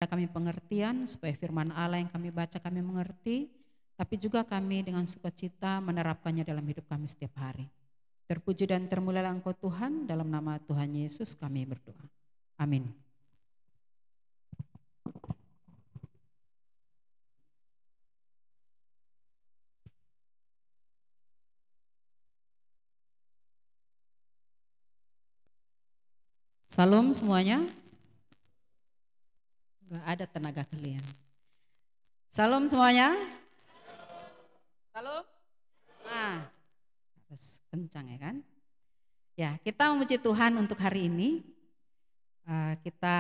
kami pengertian, supaya firman Allah yang kami baca kami mengerti, tapi juga kami dengan sukacita menerapkannya dalam hidup kami setiap hari. Terpuji dan termulialah Engkau Tuhan, dalam nama Tuhan Yesus kami berdoa. Amin. Salam semuanya. Gak ada tenaga kalian. Salam semuanya. Salam. Nah, harus kencang ya kan? Ya, kita memuji Tuhan untuk hari ini. Kita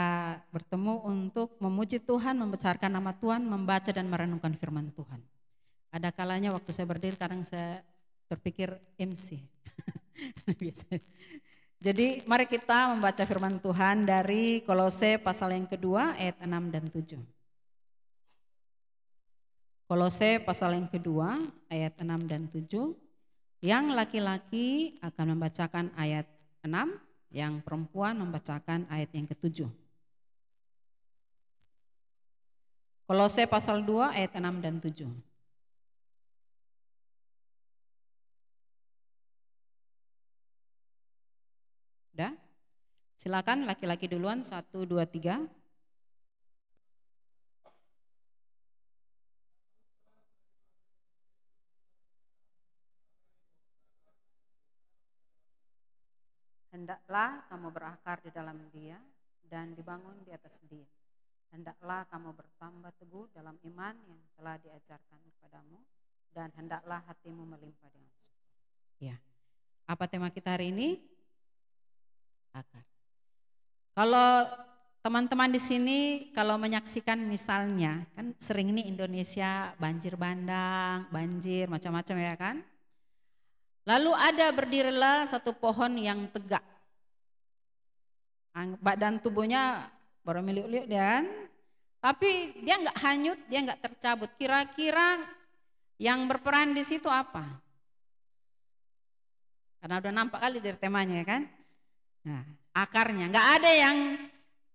bertemu untuk memuji Tuhan, membesarkan nama Tuhan, membaca dan merenungkan firman Tuhan. Ada kalanya waktu saya berdiri, kadang saya berpikir MC. Jadi mari kita membaca firman Tuhan dari Kolose pasal yang kedua ayat 6 dan 7. Kolose pasal yang kedua ayat 6 dan 7. Yang laki-laki akan membacakan ayat 6, yang perempuan membacakan ayat yang ke-7. Kolose pasal 2 ayat 6 dan 7. Udah? Silakan laki-laki duluan, 1, 2, 3. Hendaklah kamu berakar di dalam Dia dan dibangun di atas Dia. Hendaklah kamu bertambah teguh dalam iman yang telah diajarkan kepadamu, dan hendaklah hatimu melimpah dengan syukur. Ya. Apa tema kita hari ini? Akar. Kalau teman-teman di sini kalau menyaksikan misalnya, kan sering ini Indonesia banjir bandang, banjir macam-macam ya kan? Lalu ada berdirilah satu pohon yang tegak. Badan tubuhnya baru meliuk-liuk dia kan? Tapi dia nggak hanyut, dia nggak tercabut. Kira-kira yang berperan di situ apa? Karena udah nampak kali dari temanya ya kan? Nah, akarnya, nggak ada yang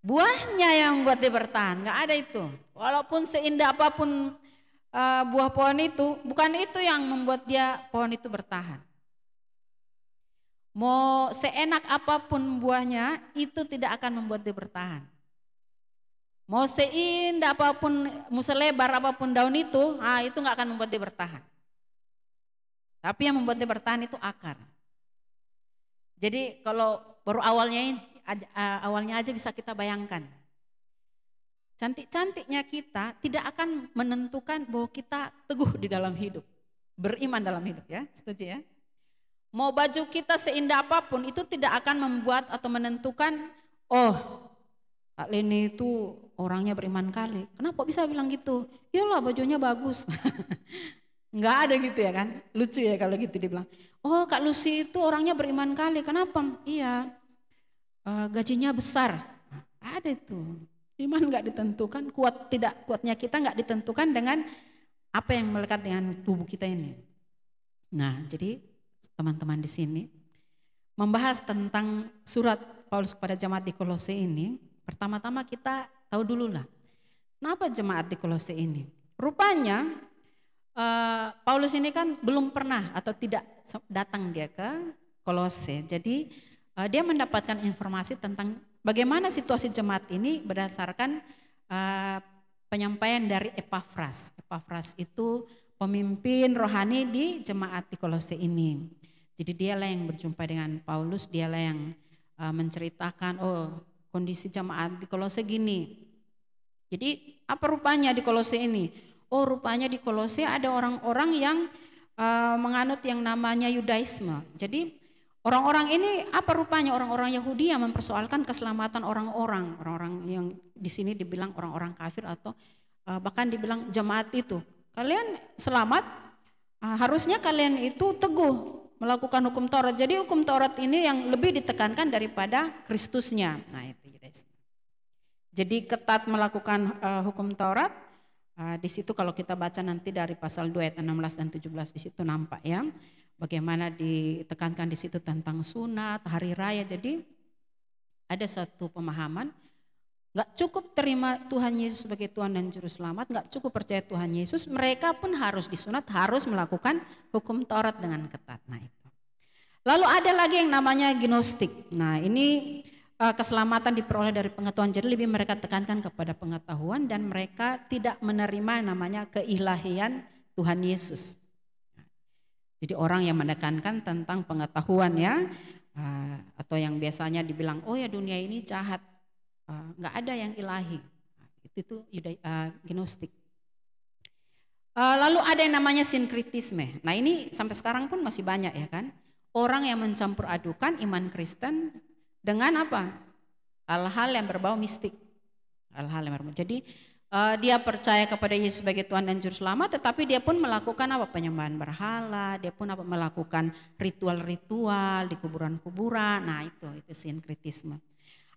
buahnya yang buat dia bertahan, nggak ada itu. Walaupun seindah apapun buah pohon itu, bukan itu yang membuat dia pohon itu bertahan. Mau seenak apapun buahnya, itu tidak akan membuat dia bertahan. Mau seindah apapun, mau selebar apapun daun itu nggak akan membuat dia bertahan. Tapi yang membuat dia bertahan itu akar. Jadi kalau baru awalnya aja bisa kita bayangkan. Cantik-cantiknya kita tidak akan menentukan bahwa kita teguh di dalam hidup. Beriman dalam hidup ya, setuju ya? Mau baju kita seindah apapun itu tidak akan membuat atau menentukan, oh Kak Leni itu orangnya beriman kali. Kenapa bisa bilang gitu? Iyalah bajunya bagus. Enggak ada gitu ya kan? Lucu ya kalau gitu dibilang. Oh Kak Lucy itu orangnya beriman kali. Kenapa? Iya. Gajinya besar. Ada itu. Iman enggak ditentukan, kuat tidak kuatnya kita enggak ditentukan dengan apa yang melekat dengan tubuh kita ini. Nah, jadi teman-teman di sini membahas tentang surat Paulus kepada jemaat di Kolose ini. Pertama-tama kita tahu dulu lah. Kenapa jemaat di Kolose ini? Rupanya Paulus ini kan belum pernah atau tidak datang dia ke Kolose. Jadi dia mendapatkan informasi tentang bagaimana situasi jemaat ini berdasarkan penyampaian dari Epafras. Epafras itu pemimpin rohani di jemaat di Kolose ini. Jadi dialah yang berjumpa dengan Paulus, dialah yang menceritakan kondisi jemaat di Kolose gini. Jadi apa rupanya di Kolose ini? Oh rupanya di Kolose ada orang-orang yang menganut yang namanya Yudaisme. Jadi orang-orang ini apa rupanya? Orang-orang Yahudi yang mempersoalkan keselamatan orang-orang. Orang-orang yang di sini dibilang orang-orang kafir atau bahkan dibilang jemaat itu. Kalian selamat, harusnya kalian itu teguh melakukan hukum Taurat. Jadi hukum Taurat ini yang lebih ditekankan daripada Kristusnya. Nah itu Yudaisme. Jadi ketat melakukan hukum Taurat. Di situ kalau kita baca nanti dari pasal 2 ayat 16 dan 17 di situ nampak ya bagaimana ditekankan di situ tentang sunat, hari raya. Jadi ada satu pemahaman nggak cukup terima Tuhan Yesus sebagai Tuhan dan Juru Selamat, nggak cukup percaya Tuhan Yesus, mereka pun harus disunat, harus melakukan hukum Taurat dengan ketat. Nah itu. Lalu ada lagi yang namanya gnostik. Nah ini keselamatan diperoleh dari pengetahuan, jadi lebih mereka tekankan kepada pengetahuan dan mereka tidak menerima namanya keilahian Tuhan Yesus. Jadi orang yang menekankan tentang pengetahuan ya, atau yang biasanya dibilang oh ya dunia ini jahat, nggak ada yang ilahi, itu gnostik. Lalu ada yang namanya sinkritisme. Nah ini sampai sekarang pun masih banyak ya kan, orang yang mencampur adukan iman Kristen dengan apa? Hal-hal yang berbau mistik. Hal-hal yang berbau. Jadi dia percaya kepada Yesus sebagai Tuhan dan Juru Selamat, tetapi dia pun melakukan apa? Penyembahan berhala, dia pun apa? Melakukan ritual-ritual di kuburan-kuburan. Nah itu sinkritisme.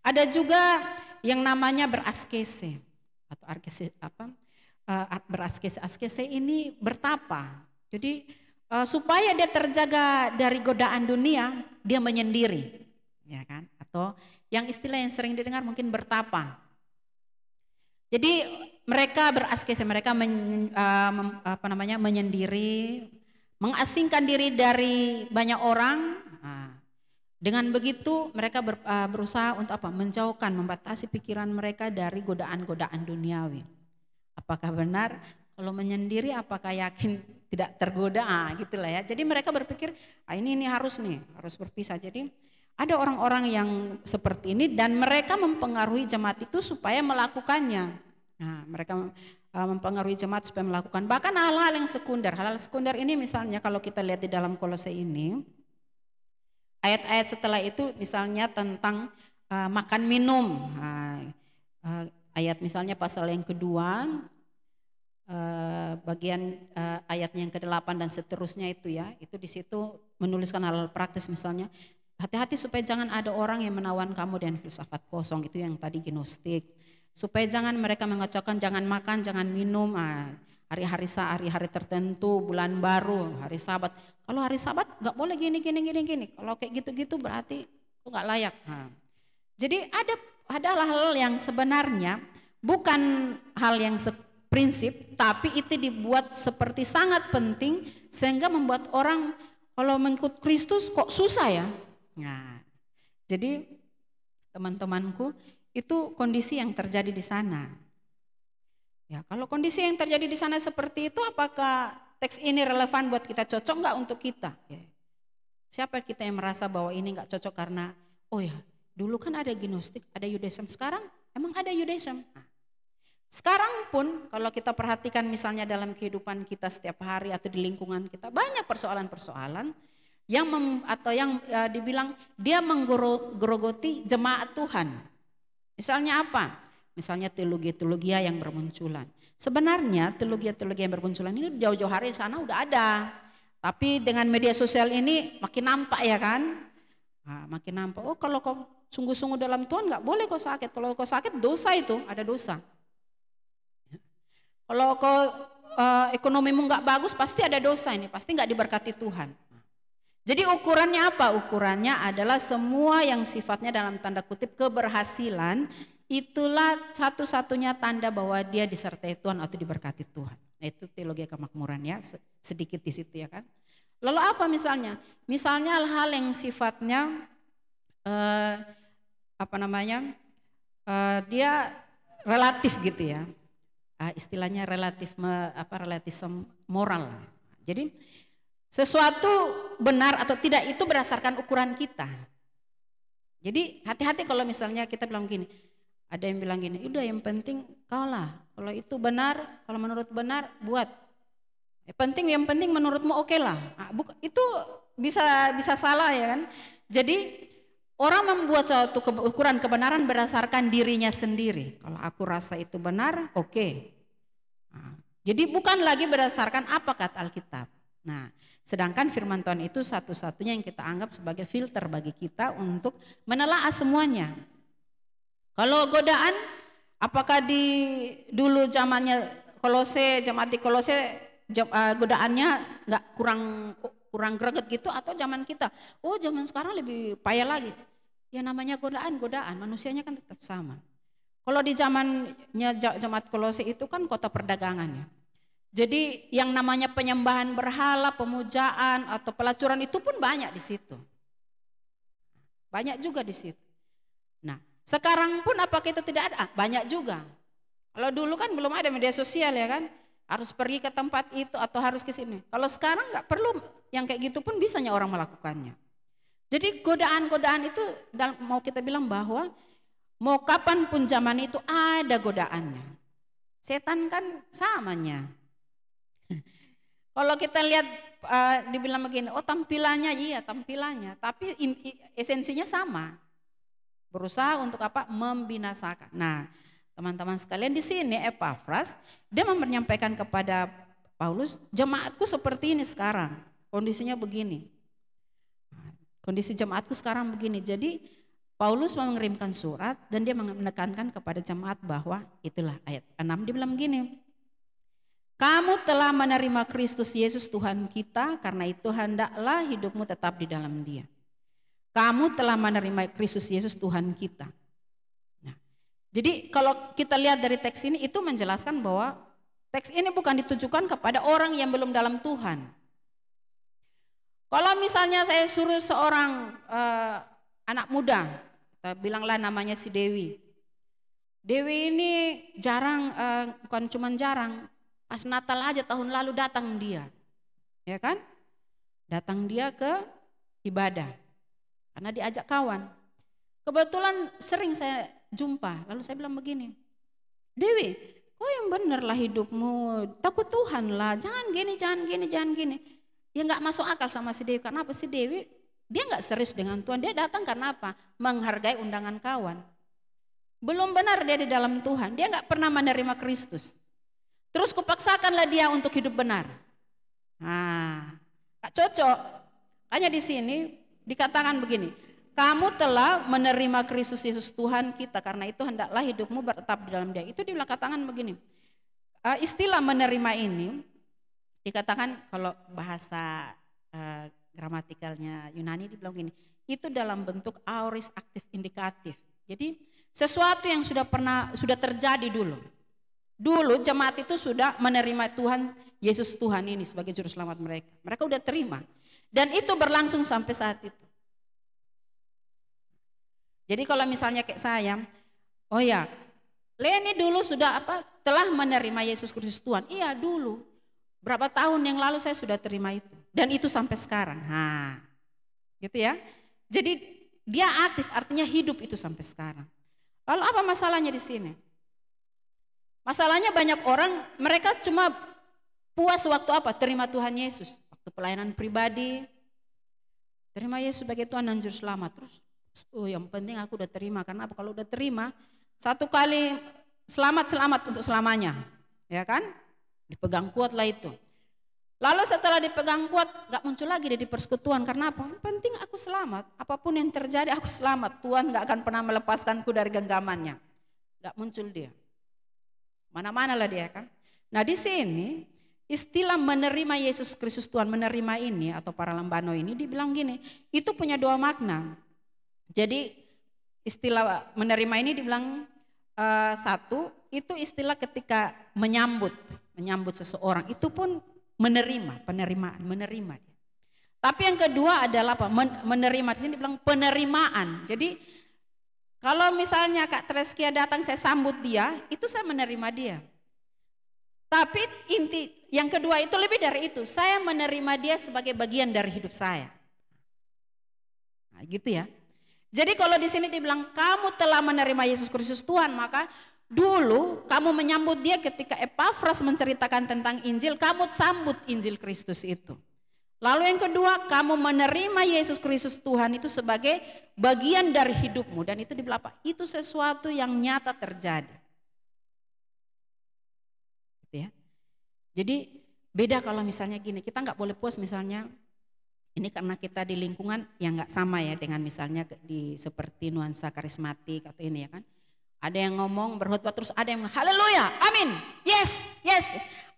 Ada juga yang namanya beraskese atau beraskese. Askese ini bertapa. Jadi supaya dia terjaga dari godaan dunia, dia menyendiri, ya kan? Atau yang istilah yang sering didengar mungkin bertapa. Jadi mereka beraskese, mereka menyendiri, mengasingkan diri dari banyak orang. Dengan begitu mereka berusaha untuk apa? Menjauhkan, membatasi pikiran mereka dari godaan-godaan duniawi. Apakah benar? Kalau menyendiri apakah yakin tidak tergoda? Gitulah ya. Jadi mereka berpikir ini harus berpisah. Jadi ada orang-orang yang seperti ini dan mereka mempengaruhi jemaat itu supaya melakukannya. Nah, mereka mempengaruhi jemaat supaya melakukan bahkan hal-hal yang sekunder. Hal-hal sekunder ini misalnya kalau kita lihat di dalam Kolose ini, ayat-ayat setelah itu misalnya tentang makan minum. Ayat misalnya pasal yang kedua, bagian ayatnya yang ke-8 dan seterusnya itu ya, itu di situ menuliskan hal praktis misalnya, hati-hati supaya jangan ada orang yang menawan kamu dengan filsafat kosong, itu yang tadi gnostik. Supaya jangan mereka mengacaukan, jangan makan, jangan minum, hari-hari tertentu, bulan baru, hari Sabat. Kalau hari Sabat nggak boleh gini. Kalau kayak gitu-gitu berarti kok nggak layak. Jadi ada hal-hal yang sebenarnya bukan hal yang prinsip, tapi itu dibuat seperti sangat penting sehingga membuat orang kalau mengikut Kristus kok susah ya. Nah, jadi teman-temanku, itu kondisi yang terjadi di sana. Ya, kalau kondisi yang terjadi di sana seperti itu, apakah teks ini relevan buat kita, cocok nggak untuk kita? Ya. Siapa kita yang merasa bahwa ini nggak cocok karena, oh ya, dulu kan ada gnostik, ada Judaism, sekarang emang ada Judaism. Nah, sekarang pun kalau kita perhatikan misalnya dalam kehidupan kita setiap hari atau di lingkungan kita, banyak persoalan-persoalan yang dibilang dia menggerogoti jemaat Tuhan. Misalnya apa? Misalnya teologi yang bermunculan. Sebenarnya teologi yang bermunculan ini jauh-jauh hari sana udah ada. Tapi dengan media sosial ini makin nampak ya kan? Makin nampak, oh kalau kau sungguh-sungguh dalam Tuhan nggak boleh kau sakit. Kalau kau sakit dosa itu, ada dosa. Kalau kau ekonomimu nggak bagus pasti ada dosa ini, pasti nggak diberkati Tuhan. Jadi ukurannya apa? Ukurannya adalah semua yang sifatnya dalam tanda kutip keberhasilan, itulah satu-satunya tanda bahwa dia disertai Tuhan atau diberkati Tuhan. Nah, itu teologi kemakmuran ya, sedikit di situ ya kan. Lalu apa misalnya? Misalnya hal-hal yang sifatnya dia relatif gitu ya. Istilahnya relativisme moral. Jadi sesuatu benar atau tidak itu berdasarkan ukuran kita. Jadi hati-hati kalau misalnya kita bilang gini, ada yang bilang gini, udah yang penting kau lah, kalau itu benar, kalau menurut benar buat. Yang penting menurutmu oke lah. Itu bisa salah ya kan. Jadi orang membuat suatu ukuran kebenaran berdasarkan dirinya sendiri. Kalau aku rasa itu benar, oke. Jadi bukan lagi berdasarkan apa kata Alkitab. Nah, sedangkan firman Tuhan itu satu-satunya yang kita anggap sebagai filter bagi kita untuk menelaah semuanya. Kalau godaan, apakah di dulu zamannya jemaat di Kolose godaannya nggak kurang greget gitu, atau zaman kita? Oh, zaman sekarang lebih payah lagi. Ya namanya godaan, manusianya kan tetap sama. Kalau di zamannya jemaat Kolose itu kan kota perdagangan ya. Jadi yang namanya penyembahan berhala, pemujaan atau pelacuran itu pun banyak di situ. Banyak juga di situ. Nah, sekarang pun apakah itu tidak ada? Banyak juga. Kalau dulu kan belum ada media sosial ya kan, harus pergi ke tempat itu atau harus ke sini. Kalau sekarang nggak perlu, yang kayak gitu pun bisanya orang melakukannya. Jadi godaan-godaan itu mau kita bilang bahwa mau kapanpun zaman itu ada godaannya. Setan kan samanya. Kalau kita lihat dibilang begini, oh tampilannya, iya tampilannya, tapi esensinya sama. Berusaha untuk apa? Membinasakan. Nah, teman-teman sekalian di sini Epafras dia menyampaikan kepada Paulus, jemaatku seperti ini sekarang, kondisinya begini. Kondisi jemaatku sekarang begini. Jadi Paulus mengirimkan surat dan dia menekankan kepada jemaat bahwa itulah ayat 6 dia bilang begini. Kamu telah menerima Kristus Yesus Tuhan kita, karena itu hendaklah hidupmu tetap di dalam Dia. Kamu telah menerima Kristus Yesus Tuhan kita. Nah, jadi kalau kita lihat dari teks ini itu menjelaskan bahwa teks ini bukan ditujukan kepada orang yang belum dalam Tuhan. Kalau misalnya saya suruh seorang anak muda, kita bilanglah namanya si Dewi. Dewi ini jarang, bukan cuma jarang, pas Natal aja tahun lalu datang dia, ya kan? Datang dia ke ibadah, karena diajak kawan. Kebetulan sering saya jumpa, lalu saya bilang begini, Dewi, kok yang bener lah hidupmu, takut Tuhan lah, jangan gini, jangan gini, jangan gini. Ya nggak masuk akal sama si Dewi. Karena apa? Si Dewi dia nggak serius dengan Tuhan. Dia datang karena apa? Menghargai undangan kawan. Belum benar dia di dalam Tuhan. Dia nggak pernah menerima Kristus. Terus kupaksakanlah dia untuk hidup benar. Nah, gak cocok. Hanya di sini dikatakan begini. Kamu telah menerima Kristus Yesus Tuhan kita. Karena itu hendaklah hidupmu tetap di dalam Dia. Itu dikatakan begini. Istilah menerima ini dikatakan kalau bahasa gramatikalnya Yunani dibilang gini, itu dalam bentuk aorist aktif indikatif. Jadi sesuatu yang sudah terjadi dulu. Dulu jemaat itu sudah menerima Tuhan Yesus Tuhan ini sebagai juru selamat mereka. Mereka udah terima dan itu berlangsung sampai saat itu. Jadi kalau misalnya kayak saya, oh ya, Leni dulu sudah telah menerima Yesus Kristus Tuhan. Iya dulu. Berapa tahun yang lalu saya sudah terima itu. Dan itu sampai sekarang. Nah, gitu ya. Jadi dia aktif, artinya hidup itu sampai sekarang. Lalu apa masalahnya di sini? Masalahnya banyak orang, mereka cuma puas waktu apa? Terima Tuhan Yesus. Waktu pelayanan pribadi, terima Yesus sebagai Tuhan dan Juru Selamat. Terus, yang penting aku udah terima. Karena apa? Kalau udah terima, satu kali selamat untuk selamanya. Ya kan? Dipegang kuat lah itu. Lalu setelah dipegang kuat gak muncul lagi dia di persekutuan. Karena apa? Penting aku selamat. Apapun yang terjadi aku selamat. Tuhan gak akan pernah melepaskanku dari genggamannya. Gak muncul dia. Mana-mana lah dia kan. Nah di sini istilah menerima Yesus Kristus Tuhan, menerima ini atau para lambano ini dibilang gini. Itu punya dua makna. Jadi istilah menerima ini dibilang satu, itu istilah ketika menyambut seseorang, itu pun menerima dia. Tapi yang kedua adalah apa? Menerima di sini dibilang penerimaan. Jadi kalau misalnya Kak Treskia datang saya sambut dia, itu saya menerima dia. Tapi inti yang kedua itu lebih dari itu, saya menerima dia sebagai bagian dari hidup saya. Nah, gitu ya. Jadi kalau di sini dibilang kamu telah menerima Yesus Kristus Tuhan, maka dulu kamu menyambut dia ketika Epafras menceritakan tentang Injil, kamu sambut Injil Kristus itu. Lalu yang kedua, kamu menerima Yesus Kristus Tuhan itu sebagai bagian dari hidupmu. Dan itu dibilang apa? Itu sesuatu yang nyata terjadi. Gitu ya. Jadi beda kalau misalnya gini, kita nggak boleh puas misalnya, ini karena kita di lingkungan yang nggak sama ya dengan misalnya seperti nuansa karismatik atau ini ya kan. Ada yang ngomong berkhotbah terus ada yang haleluya, amin, yes,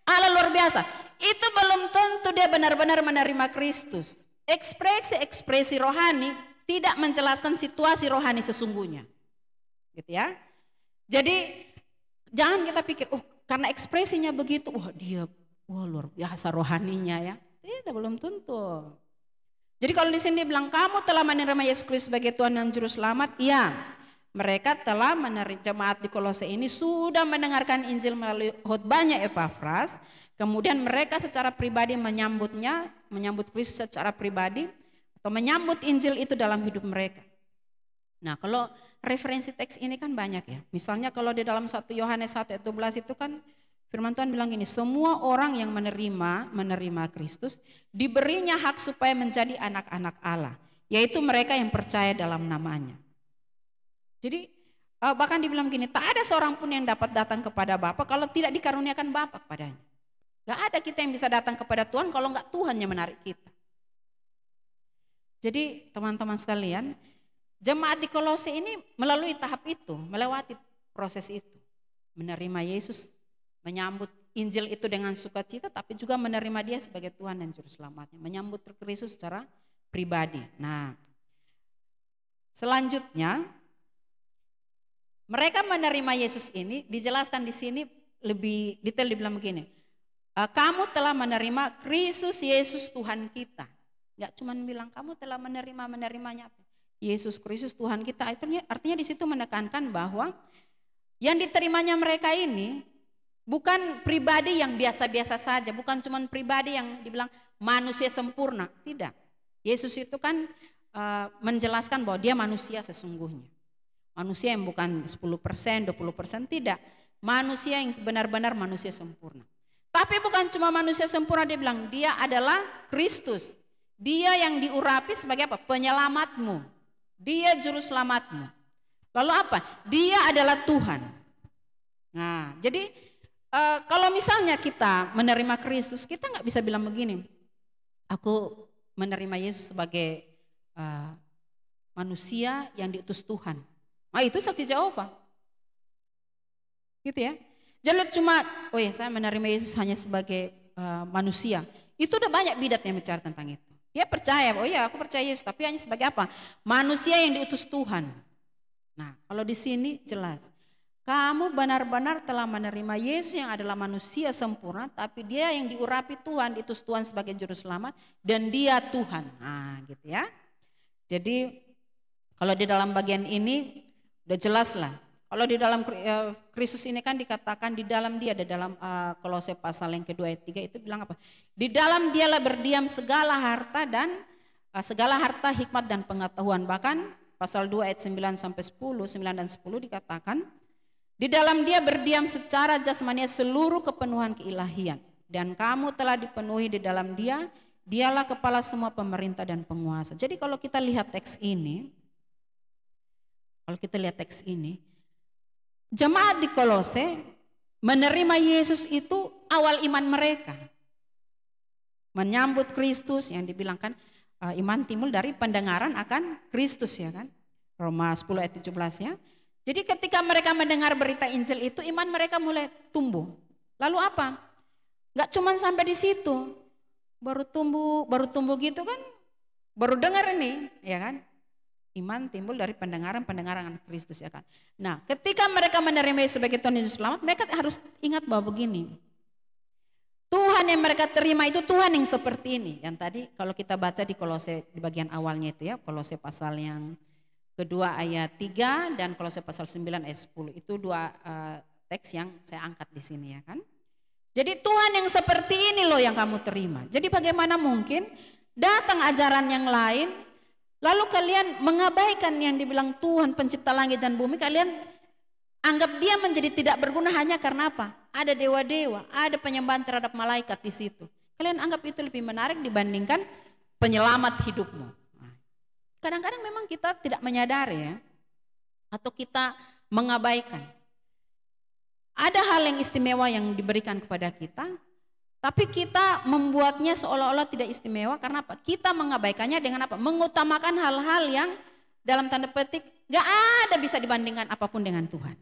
Allah luar biasa. Itu belum tentu dia benar-benar menerima Kristus. Ekspresi rohani tidak menjelaskan situasi rohani sesungguhnya. Gitu ya. Jadi jangan kita pikir, oh karena ekspresinya begitu, luar biasa rohaninya ya. Tidak, belum tentu. Jadi kalau di sini bilang kamu telah menerima Yesus Kristus sebagai Tuhan dan Juru Selamat, iya. Mereka telah menerima, jemaat di Kolose ini sudah mendengarkan Injil melalui khotbahnya Epafras. Kemudian mereka secara pribadi menyambut Kristus secara pribadi atau menyambut Injil itu dalam hidup mereka. Nah, kalau referensi teks ini kan banyak ya. Misalnya kalau di dalam 1 Yohanes 1 ayat 12 itu kan firman Tuhan bilang gini, semua orang yang menerima Kristus diberinya hak supaya menjadi anak-anak Allah, yaitu mereka yang percaya dalam namanya. Jadi bahkan dibilang gini, tak ada seorang pun yang dapat datang kepada Bapa kalau tidak dikaruniakan Bapa kepadanya. Gak ada kita yang bisa datang kepada Tuhan kalau gak Tuhan yang menarik kita. Jadi teman-teman sekalian, jemaat di Kolose ini melalui tahap itu, melewati proses itu. Menerima Yesus, menyambut Injil itu dengan sukacita, tapi juga menerima dia sebagai Tuhan dan Juru Selamatnya. Menyambut Kristus secara pribadi. Nah, selanjutnya mereka menerima Yesus ini dijelaskan di sini lebih detail, dibilang begini. Kamu telah menerima Kristus Yesus Tuhan kita. Gak cuma bilang kamu telah menerimanya. Yesus Kristus Tuhan kita, itu artinya di situ menekankan bahwa yang diterimanya mereka ini bukan pribadi yang biasa-biasa saja, bukan cuma pribadi yang dibilang manusia sempurna, tidak. Yesus itu kan menjelaskan bahwa dia manusia sesungguhnya. Manusia yang bukan 10%, 20%, tidak. Manusia yang benar-benar manusia sempurna. Tapi bukan cuma manusia sempurna, dia bilang dia adalah Kristus. Dia yang diurapi sebagai apa? Penyelamatmu. Dia juru selamatmu. Lalu apa? Dia adalah Tuhan. Nah, jadi kalau misalnya kita menerima Kristus, kita nggak bisa bilang begini, aku menerima Yesus sebagai manusia yang diutus Tuhan. Nah, itu saksi Yehova. Gitu ya. Jadi cuma, saya menerima Yesus hanya sebagai manusia. Itu udah banyak bidat yang bicara tentang itu. Dia percaya, aku percaya Yesus, tapi hanya sebagai apa? Manusia yang diutus Tuhan. Nah, kalau di sini jelas, kamu benar-benar telah menerima Yesus yang adalah manusia sempurna, tapi dia yang diurapi Tuhan, diutus Tuhan sebagai juru selamat, dan dia Tuhan. Nah, gitu ya. Jadi kalau di dalam bagian ini udah jelas lah. Kalau di dalam Kristus ini kan dikatakan di dalam dia, ada dalam Kolose pasal yang kedua ayat 3 itu bilang apa? Di dalam dialah berdiam segala harta dan segala harta, hikmat dan pengetahuan. Bahkan pasal 2 ayat 9 sampai 10, 9 dan 10 dikatakan di dalam dia berdiam secara jasmania seluruh kepenuhan keilahian, dan kamu telah dipenuhi di dalam dia, dialah kepala semua pemerintah dan penguasa. Jadi kalau kita lihat teks ini, jemaat di Kolose menerima Yesus itu awal iman mereka. Menyambut Kristus yang dibilangkan iman timbul dari pendengaran akan Kristus ya kan. Roma 10 ayat 17 ya. Jadi ketika mereka mendengar berita Injil itu, iman mereka mulai tumbuh. Lalu apa? Gak cuma sampai di situ. Baru tumbuh gitu kan. Baru dengar ini ya kan. Iman timbul dari pendengaran Kristus ya kan. Nah, ketika mereka menerima Yesus sebagai Tuhan dan Juru Selamat, mereka harus ingat bahwa begini. Tuhan yang mereka terima itu Tuhan yang seperti ini. Yang tadi kalau kita baca di Kolose di bagian awalnya itu ya, Kolose pasal yang kedua ayat 3 dan Kolose pasal 9 ayat 10. Itu dua teks yang saya angkat di sini ya kan. Jadi Tuhan yang seperti ini loh yang kamu terima. Jadi bagaimana mungkin datang ajaran yang lain, lalu kalian mengabaikan yang dibilang Tuhan pencipta langit dan bumi, kalian anggap dia menjadi tidak berguna hanya karena apa? Ada dewa-dewa, ada penyembahan terhadap malaikat di situ. Kalian anggap itu lebih menarik dibandingkan penyelamat hidupmu. Kadang-kadang memang kita tidak menyadari ya, atau kita mengabaikan. Ada hal yang istimewa yang diberikan kepada kita, tapi kita membuatnya seolah-olah tidak istimewa karena apa? Kita mengabaikannya dengan apa? Mengutamakan hal-hal yang dalam tanda petik gak ada bisa dibandingkan apapun dengan Tuhan.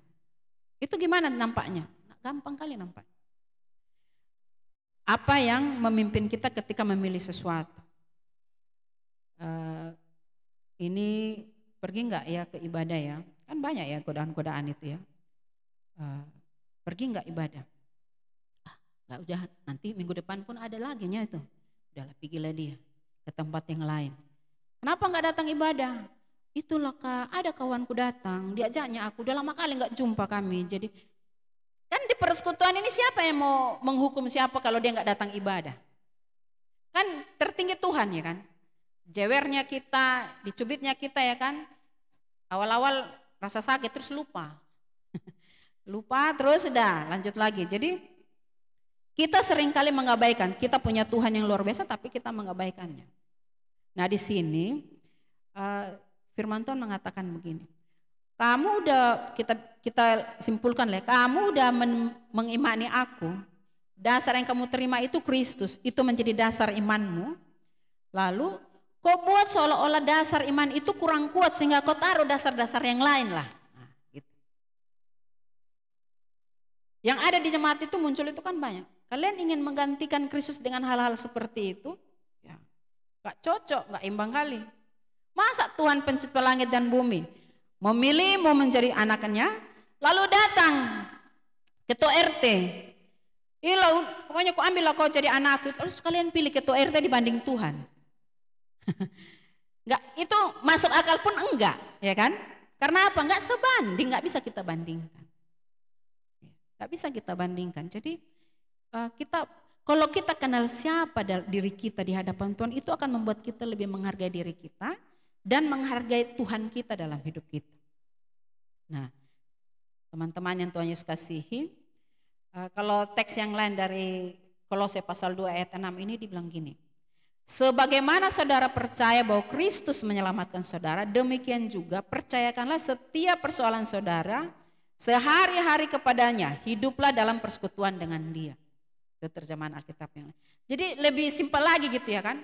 Itu gimana nampaknya? Gampang kali nampaknya. Apa yang memimpin kita ketika memilih sesuatu? Ini pergi gak ya ke ibadah ya? Kan banyak ya godaan-godaan itu ya. pergi nggak ibadah? Nggak, udah, nanti minggu depan pun ada lagi nya itu. Udahlah, pergilah dia ke tempat yang lain. Kenapa nggak datang ibadah? Itulah Kak, ada kawanku datang, diajaknya aku, udah lama kali nggak jumpa kami. Jadi kan di persekutuan ini siapa yang mau menghukum siapa kalau dia nggak datang ibadah? Kan tertinggi Tuhan ya kan. Jewernya kita, dicubitnya kita ya kan. Awal-awal rasa sakit terus lupa. Lupa terus sudah lanjut lagi. Jadi kita seringkali mengabaikan, kita punya Tuhan yang luar biasa tapi kita mengabaikannya. Nah di sini firman Tuhan mengatakan begini. Kamu udah, kita simpulkan lah, kamu udah mengimani aku. Dasar yang kamu terima itu Kristus, itu menjadi dasar imanmu. Lalu kau buat seolah-olah dasar iman itu kurang kuat sehingga kau taruh dasar-dasar yang lain lah. Nah, gitu. Yang ada di jemaat itu muncul itu kan banyak. Kalian ingin menggantikan Kristus dengan hal-hal seperti itu, ya, gak cocok, gak imbang kali. Masa Tuhan pencipta langit dan bumi memilihmu menjadi anaknya, lalu datang ketua RT, pokoknya kau ambillah kau jadi anakku, terus kalian pilih ketua RT dibanding Tuhan. Enggak, itu masuk akal pun enggak, ya kan? Karena apa? Enggak sebanding, enggak bisa kita bandingkan. Enggak bisa kita bandingkan. Jadi kalau kita kenal siapa diri kita di hadapan Tuhan, itu akan membuat kita lebih menghargai diri kita dan menghargai Tuhan kita dalam hidup kita. Nah, teman-teman yang Tuhan Yesus kasihi, kalau teks yang lain dari Kolose pasal 2 ayat 6 ini dibilang gini. Sebagaimana saudara percaya bahwa Kristus menyelamatkan saudara, demikian juga percayakanlah setiap persoalan saudara sehari-hari kepadanya, hiduplah dalam persekutuan dengan Dia. Itu terjemahan Alkitab yang lain. Jadi lebih simpel lagi gitu ya kan.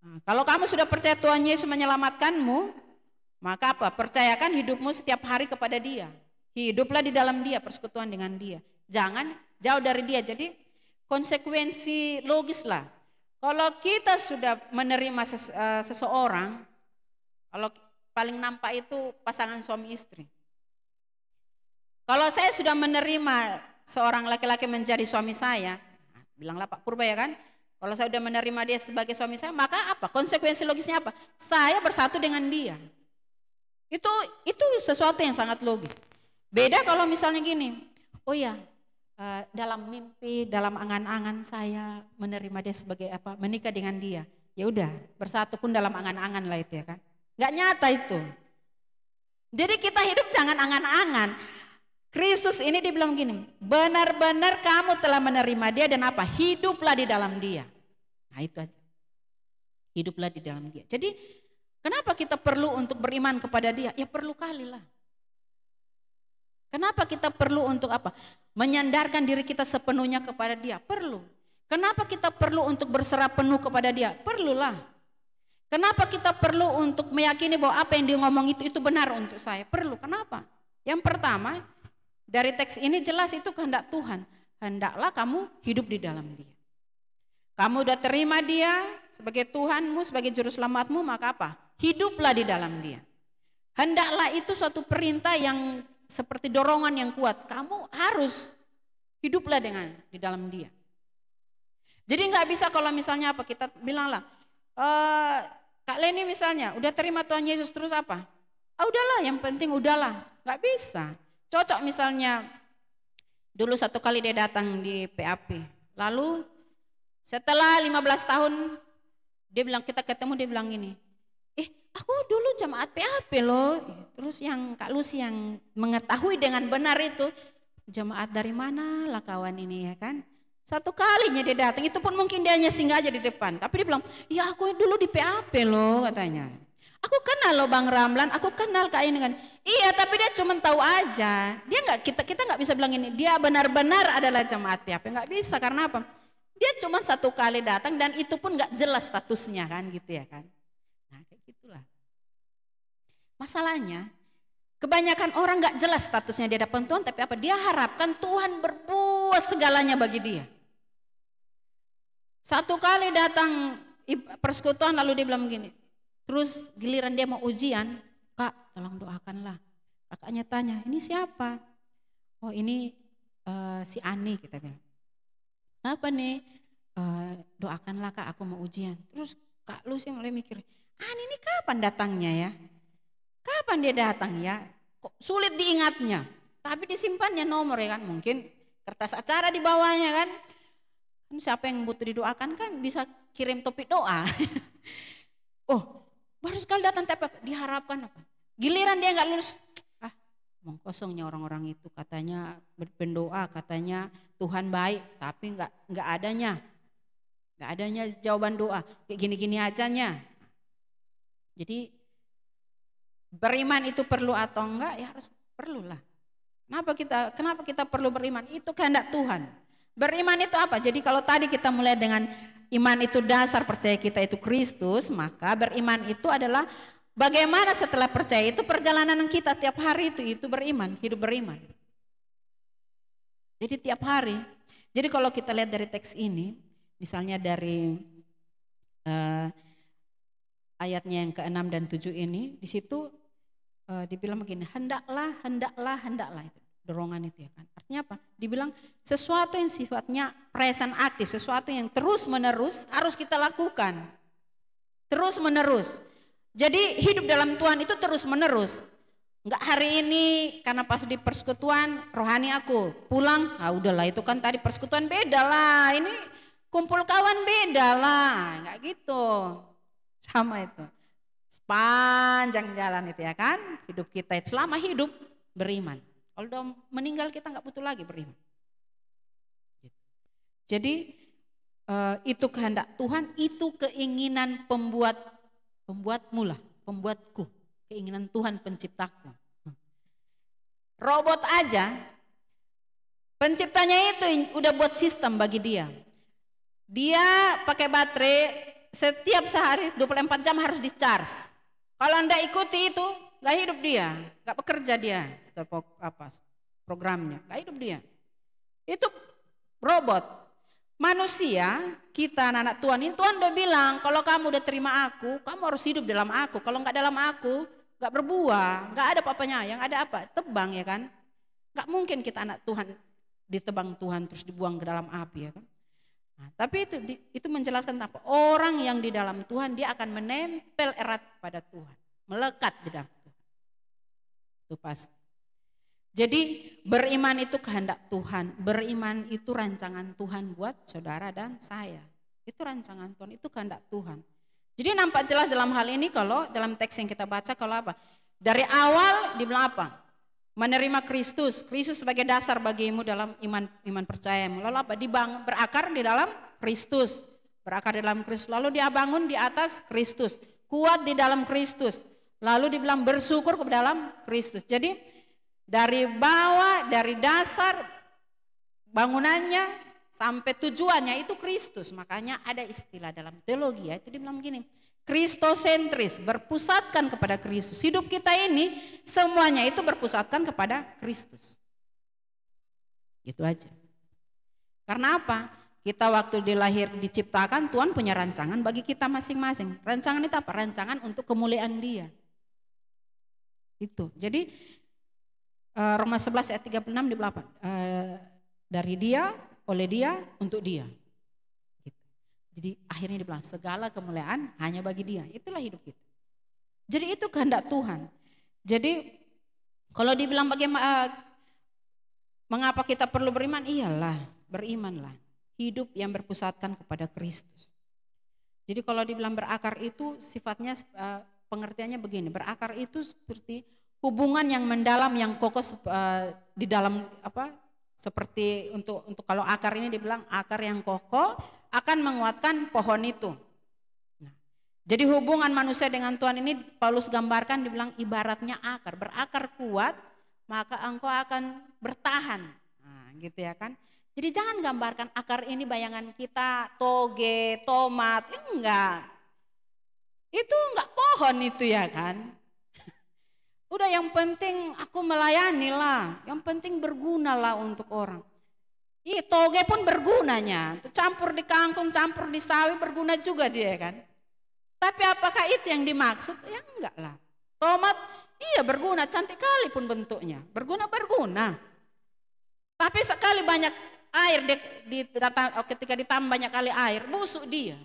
Nah, kalau kamu sudah percaya Tuhan Yesus menyelamatkanmu, maka apa? Percayakan hidupmu setiap hari kepada Dia. Hiduplah di dalam Dia, persekutuan dengan Dia. Jangan jauh dari Dia. Jadi konsekuensi logis lah. Kalau kita sudah menerima seseorang, kalau paling nampak itu pasangan suami istri. Kalau saya sudah menerima seorang laki-laki menjadi suami saya, bilanglah Pak Purba ya kan, kalau saya sudah menerima dia sebagai suami saya, maka apa? Konsekuensi logisnya apa? Saya bersatu dengan dia. Itu sesuatu yang sangat logis. Beda kalau misalnya gini, oh ya, dalam mimpi, dalam angan-angan saya menerima dia sebagai apa? Menikah dengan dia. Ya udah, bersatu pun dalam angan-angan lah itu ya kan. Nggak nyata itu. Jadi kita hidup jangan angan-angan. Kristus ini dibilang gini, benar-benar kamu telah menerima dia dan apa? Hiduplah di dalam dia. Nah itu aja. Hiduplah di dalam dia. Jadi kenapa kita perlu untuk beriman kepada dia? Ya perlu kali lah. Kenapa kita perlu untuk apa? Menyandarkan diri kita sepenuhnya kepada dia? Perlu. Kenapa kita perlu untuk berserah penuh kepada dia? Perlulah. Kenapa kita perlu untuk meyakini bahwa apa yang dia ngomong itu benar untuk saya? Perlu. Kenapa? Yang pertama, dari teks ini jelas itu kehendak Tuhan. Hendaklah kamu hidup di dalam dia. Kamu udah terima dia sebagai Tuhanmu, sebagai juru selamatmu, maka apa? Hiduplah di dalam dia. Hendaklah itu suatu perintah yang seperti dorongan yang kuat. Kamu harus hiduplah di dalam dia. Jadi nggak bisa kalau misalnya apa, kita bilanglah, Kak Leni misalnya udah terima Tuhan Yesus terus apa? Udahlah, yang penting udahlah. Nggak bisa. Cocok misalnya dulu satu kali dia datang di PAP, lalu setelah 15 tahun dia bilang, kita ketemu, dia bilang gini, aku dulu jemaat PAP loh. Terus yang Kak Lucy yang mengetahui dengan benar itu, jemaat dari mana lah kawan ini ya kan. Satu kalinya dia datang, itu pun mungkin dia hanya singgah aja di depan. Tapi dia bilang, ya aku dulu di PAP loh katanya. Aku kenal loh Bang Ramlan, aku kenal Kak ini kan. Iya, tapi dia cuma tahu aja. Dia nggak, kita nggak bisa bilang ini, dia benar-benar adalah jemaat PAP. Nggak bisa, karena apa? Dia cuma satu kali datang dan itu pun nggak jelas statusnya kan gitu ya kan. Nah kayak gitulah. Masalahnya kebanyakan orang nggak jelas statusnya di hadapan Tuhan, tapi apa? Dia harapkan Tuhan berbuat segalanya bagi dia. Satu kali datang persekutuan lalu dia bilang begini, terus giliran dia mau ujian, Kak tolong doakanlah. Kakaknya tanya, ini siapa? oh ini si Ani, kita bilang. Kenapa nih? Doakanlah Kak, aku mau ujian. Terus Kak Lucy mulai mikir, Ani ini kapan datangnya ya? Kapan dia datang ya? Kok sulit diingatnya. Tapi disimpannya nomor ya kan. Mungkin kertas acara di bawahnya kan. Kan siapa yang butuh didoakan kan bisa kirim topik doa. Oh baru sekali datang tapi apa? Diharapkan apa? Giliran dia nggak lulus. Omong kosongnya orang-orang itu, katanya berdoa, katanya Tuhan baik. Tapi nggak adanya. Nggak adanya jawaban doa. Kayak gini-gini ajanya. Jadi beriman itu perlu atau enggak? Ya harus perlulah. Kenapa kita perlu beriman? Itu kehendak Tuhan. Beriman itu apa? Jadi kalau tadi kita mulai dengan iman itu dasar percaya kita itu Kristus, maka beriman itu adalah bagaimana setelah percaya itu perjalanan kita tiap hari itu beriman, hidup beriman. Jadi tiap hari. Jadi kalau kita lihat dari teks ini, misalnya dari ayatnya yang ke-6 dan 7 ini, di situ dibilang begini, hendaklah itu dorongan itu ya kan. Artinya apa? Dibilang sesuatu yang sifatnya present aktif, sesuatu yang terus menerus harus kita lakukan. Terus menerus. Jadi hidup dalam Tuhan itu terus menerus. Enggak hari ini karena pas di persekutuan rohani aku pulang, udahlah itu kan tadi persekutuan beda lah, ini kumpul kawan beda lah, enggak gitu. Sama itu. Sepanjang jalan itu ya kan, hidup kita itu selama hidup beriman. Kalau udah meninggal kita nggak butuh lagi beriman. Jadi itu kehendak Tuhan, itu keinginan pembuatmu lah, pembuatku, keinginan Tuhan penciptaku. Robot aja, penciptanya itu udah buat sistem bagi dia. Dia pakai baterai setiap sehari 24 jam harus di-charge. Kalau Anda ikuti itu, gak hidup dia, gak bekerja dia, programnya, gak hidup dia. Itu robot. Manusia, kita anak-anak Tuhan ini, Tuhan udah bilang, kalau kamu udah terima aku, kamu harus hidup dalam aku. Kalau gak dalam aku, gak berbuah, gak ada apa-apanya, yang ada apa? Tebang ya kan. Gak mungkin kita anak Tuhan, ditebang Tuhan terus dibuang ke dalam api ya kan. Nah, tapi itu menjelaskan apa? Orang yang di dalam Tuhan dia akan menempel erat pada Tuhan, melekat di dalam Tuhan. Itu pasti. Jadi beriman itu kehendak Tuhan, beriman itu rancangan Tuhan buat saudara dan saya. Itu rancangan Tuhan, itu kehendak Tuhan. Jadi nampak jelas dalam hal ini kalau dalam teks yang kita baca kalau apa? Dari awal dibilang apa? Menerima Kristus sebagai dasar bagimu dalam iman percayamu. Lalu apa? Berakar di dalam Kristus. Berakar di dalam Kristus. Lalu dia bangun di atas Kristus. Kuat di dalam Kristus. Lalu dibilang bersyukur ke dalam Kristus. Jadi dari bawah, dari dasar bangunannya sampai tujuannya itu Kristus. Makanya ada istilah dalam teologi ya, itu dibilang begini. Kristosentris, berpusatkan kepada Kristus. Hidup kita ini semuanya itu berpusatkan kepada Kristus. Itu aja. Karena apa? Kita waktu dilahir diciptakan, Tuhan punya rancangan bagi kita masing-masing. Rancangan itu apa? Rancangan untuk kemuliaan Dia. Itu. Jadi Roma 11 ayat 36 di 8. Dari Dia, oleh Dia, untuk Dia. Jadi akhirnya dibilang segala kemuliaan hanya bagi Dia. Itulah hidup kita. Jadi itu kehendak Tuhan. Jadi kalau dibilang bagaimana, mengapa kita perlu beriman? Iyalah, berimanlah. Hidup yang berpusatkan kepada Kristus. Jadi kalau dibilang berakar itu sifatnya pengertiannya begini. Berakar itu seperti hubungan yang mendalam, yang kokoh di dalam apa? Seperti untuk kalau akar ini dibilang akar yang kokoh akan menguatkan pohon itu. Nah, jadi hubungan manusia dengan Tuhan ini Paulus gambarkan dibilang ibaratnya akar. Berakar kuat maka engkau akan bertahan. Nah, gitu ya kan. Jadi jangan gambarkan akar ini bayangan kita toge, tomat. Enggak. Itu enggak pohon itu ya kan. Udah yang penting aku melayani lah. Yang penting berguna lah untuk orang. Toge pun bergunanya, campur di kangkung, campur di sawi berguna juga dia kan. Tapi apakah itu yang dimaksud? Ya enggak lah. Tomat iya berguna, cantik kali pun bentuknya. Berguna. Tapi sekali banyak air ketika ditambah banyak kali air, busuk dia.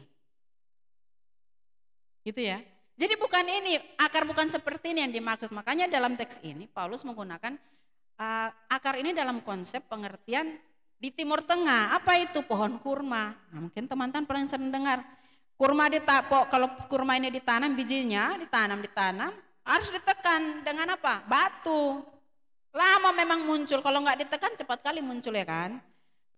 Gitu ya. Jadi bukan ini, akar bukan seperti ini yang dimaksud. Makanya dalam teks ini Paulus menggunakan akar ini dalam konsep pengertian di Timur Tengah. Apa itu? Pohon kurma. Nah, mungkin teman-teman pernah sering dengar. Kalau kurma ini ditanam, bijinya ditanam, harus ditekan dengan apa? Batu. Lama memang muncul, kalau nggak ditekan cepat kali muncul ya kan.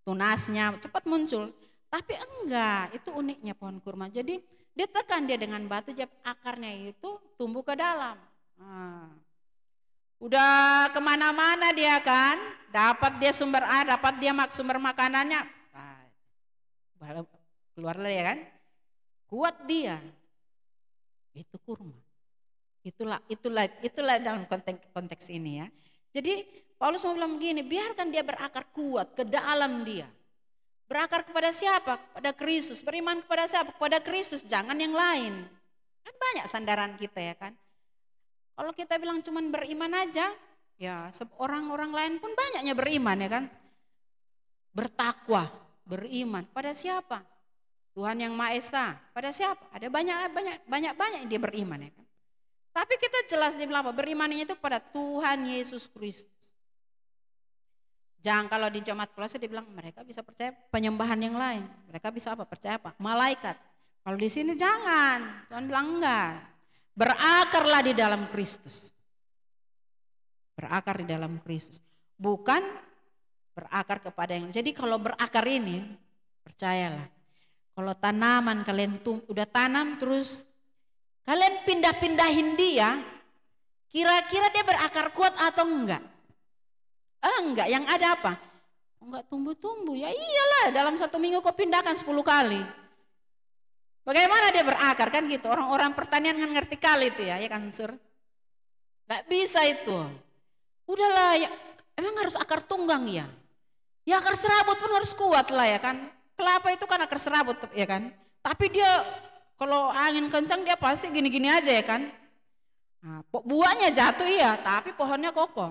Tunasnya cepat muncul. Tapi enggak, itu uniknya pohon kurma. Jadi ditekan dia dengan batu, jadi akarnya itu tumbuh ke dalam. Nah, udah kemana-mana dia kan, dapat dia sumber air, dapat dia sumber makanannya. Nah, keluar lah ya kan, kuat dia. Itu kurma. Itulah dalam konteks ini ya. Jadi Paulus mau bilang begini, biarkan dia berakar kuat ke dalam dia. Berakar kepada siapa? Kepada Kristus. Beriman kepada siapa? Kepada Kristus, jangan yang lain. Kan banyak sandaran kita ya kan. Kalau kita bilang cuman beriman aja, ya orang-orang lain pun banyaknya beriman ya kan. Bertakwa, beriman. Pada siapa? Tuhan yang Maha Esa. Pada siapa? Ada banyak dia beriman ya kan. Tapi kita jelas dia bilang apa? Berimannya itu kepada Tuhan Yesus Kristus. Jangan kalau di jemaat Kolose dibilang mereka bisa percaya penyembahan yang lain. Mereka bisa apa? Percaya apa? Malaikat. Kalau di sini jangan. Tuhan bilang enggak. Berakarlah di dalam Kristus. Berakar di dalam Kristus. Bukan berakar kepada yang. Jadi kalau berakar ini, percayalah. Kalau tanaman kalian udah tanam terus kalian pindah-pindahin dia, kira-kira dia berakar kuat atau enggak? Enggak, yang ada apa? Enggak tumbuh-tumbuh, ya iyalah dalam 1 minggu kau pindahkan 10 kali. Bagaimana dia berakar kan gitu, orang-orang pertanian kan ngerti kali itu ya kan Sur? Enggak bisa itu. Udahlah, ya, emang harus akar tunggang ya? Ya akar serabut pun harus kuat lah ya kan? Kelapa itu kan akar serabut ya kan? Tapi dia kalau angin kencang dia pasti gini-gini aja ya kan? Nah, buahnya jatuh iya, tapi pohonnya kokoh.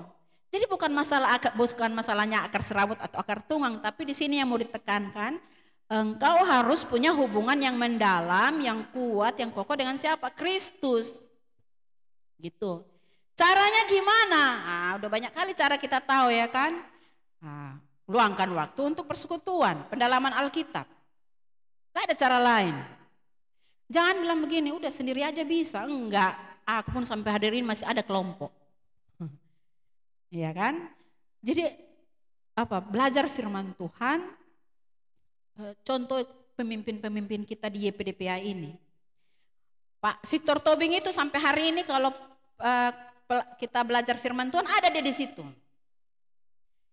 Jadi bukan masalahnya akar serabut atau akar tunggang, tapi di sini yang mau ditekankan, engkau harus punya hubungan yang mendalam, yang kuat, yang kokoh dengan siapa? Kristus. Gitu. Caranya gimana? Nah, udah banyak kali cara kita tahu ya kan? Nah, luangkan waktu untuk persekutuan, pendalaman Alkitab. Gak ada cara lain. Jangan bilang begini, udah sendiri aja bisa. Enggak, aku pun sampai hadirin masih ada kelompok. Iya kan? Jadi belajar firman Tuhan, contoh pemimpin-pemimpin kita di YPDPA ini. Pak Victor Tobing itu sampai hari ini kalau kita belajar firman Tuhan ada dia di situ.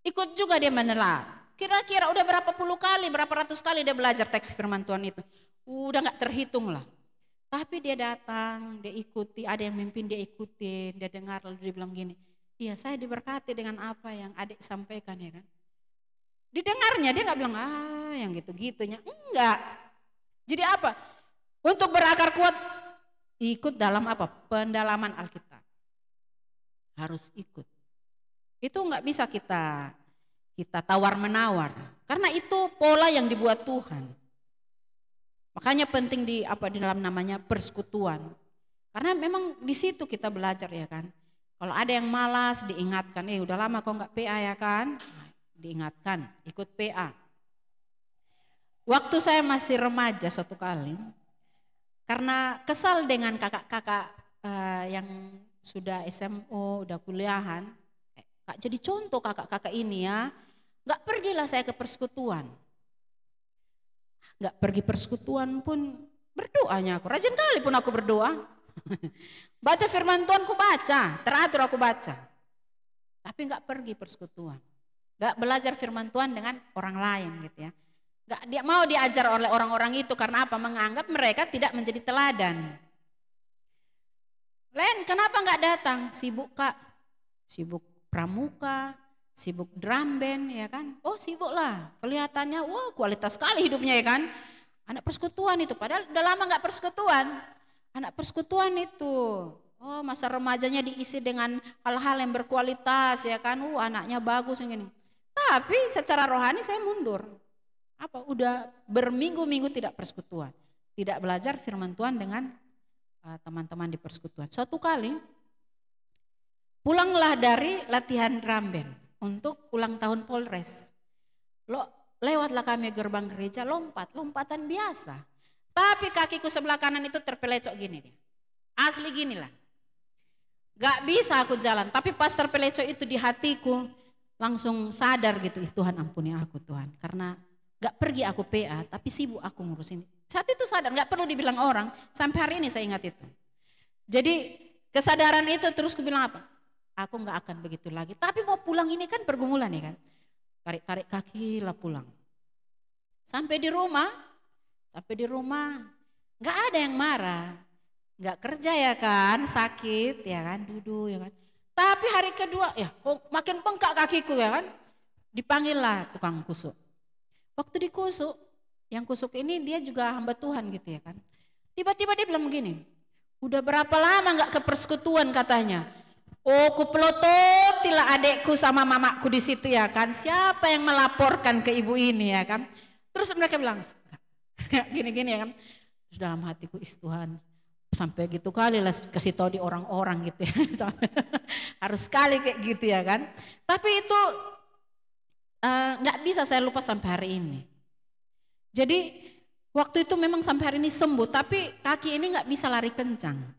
Ikut juga dia menelaah. Kira-kira udah berapa puluh kali, berapa ratus kali dia belajar teks firman Tuhan itu. Udah gak terhitung lah. Tapi dia datang, dia ikuti, ada yang mimpin dia ikutin, dia dengar lalu dia bilang gini, iya saya diberkati dengan apa yang adik sampaikan ya kan. Didengarnya dia gak bilang yang gitu-gitunya, enggak. Jadi apa? Untuk berakar kuat ikut dalam apa? Pendalaman Alkitab. Harus ikut. Itu gak bisa kita tawar-menawar. Karena itu pola yang dibuat Tuhan. Makanya penting di dalam namanya persekutuan. Karena memang di situ kita belajar ya kan. Kalau ada yang malas diingatkan, udah lama kok nggak PA ya kan? Nah, diingatkan, ikut PA. Waktu saya masih remaja suatu kali, karena kesal dengan kakak-kakak yang sudah SMO, udah kuliahan, jadi contoh kakak-kakak ini ya, nggak pergilah saya ke persekutuan. Nggak pergi persekutuan pun berdoanya aku, rajin kali pun aku berdoa. Baca firman Tuhan ku baca, teratur aku baca. Tapi nggak pergi persekutuan. Nggak belajar firman Tuhan dengan orang lain gitu ya. Nggak dia mau diajar oleh orang-orang itu karena apa? Menganggap mereka tidak menjadi teladan. Len, kenapa nggak datang? Sibuk Kak, sibuk pramuka, sibuk drum band ya kan. Oh sibuk lah, kelihatannya wah kualitas sekali hidupnya ya kan. Anak persekutuan itu, padahal udah lama nggak persekutuan. Anak persekutuan itu, oh masa remajanya diisi dengan hal-hal yang berkualitas ya kan, anaknya bagus yang gini. Tapi secara rohani saya mundur. Apa? Udah berminggu-minggu tidak persekutuan. Tidak belajar firman Tuhan dengan teman-teman di persekutuan. Suatu kali pulanglah dari latihan drum band untuk ulang tahun Polres. Lewatlah kami gerbang gereja, lompatan biasa. Tapi kakiku sebelah kanan itu terpelecok gini dia. Asli gini lah. Gak bisa aku jalan, tapi pas terpelecok itu di hatiku langsung sadar gitu, Tuhan ampuni aku Tuhan. Karena gak pergi aku PA, tapi sibuk aku ngurusin. Saat itu sadar, gak perlu dibilang orang, sampai hari ini saya ingat itu. Jadi kesadaran itu terus aku bilang apa? Aku gak akan begitu lagi, tapi mau pulang ini kan pergumulan ya kan. Tarik-tarik kaki lah pulang. Sampai di rumah gak ada yang marah. Gak kerja ya kan, sakit ya kan, duduk ya kan. Tapi hari kedua ya kok makin bengkak kakiku ya kan. Dipanggil lah tukang kusuk. Waktu dikusuk, yang kusuk ini dia juga hamba Tuhan gitu ya kan. Tiba-tiba dia bilang begini, udah berapa lama gak ke persekutuan katanya. Oh kupelototilah adekku sama mamaku di situ ya kan. Siapa yang melaporkan ke ibu ini ya kan. Terus mereka bilang, gini-gini ya kan. Terus dalam hatiku, Tuhan sampai gitu kali lah kasih tahu di orang-orang gitu ya. Harus sekali kayak gitu ya kan. Tapi itu gak bisa saya lupa sampai hari ini. Jadi waktu itu memang sampai hari ini sembuh, tapi kaki ini gak bisa lari kencang.